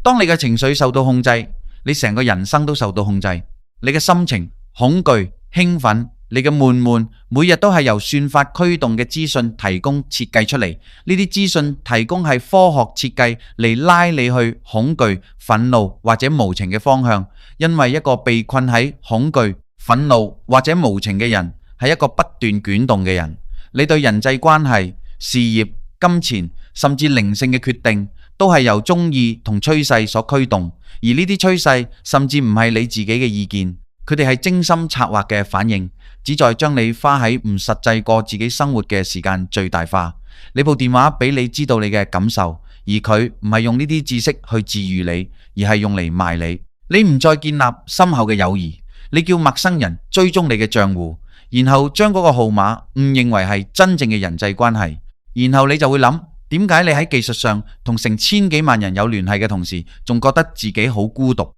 當你嘅情緒受到控制，你成個人生都受到控制。你嘅心情、恐懼、興奮，你嘅悶悶，每日都係由算法驅動嘅資訊提供設計出嚟。呢啲資訊提供係科學設計嚟拉你去恐懼、憤怒或者無情嘅方向。因為一個被困喺恐懼、憤怒或者無情嘅人，係一個不斷捲動嘅人。你對人際關係、事業、金錢，甚至靈性嘅決定，都係由中意同趨勢所驅動。而呢啲趨勢甚至唔係你自己嘅意見，佢哋係精心策劃嘅反應，旨在將你花喺唔實際過自己生活嘅時間最大化。你部電話俾你知道你嘅感受，而佢唔係用呢啲知識去治愈你，而係用嚟賣你。你唔再建立深厚嘅友誼，你叫陌生人追蹤你嘅賬戶，然後將嗰個號碼誤認為係真正嘅人際關係，然後你就會諗，點解你喺技術上同成千幾萬人有聯繫嘅同時，仲覺得自己好孤獨？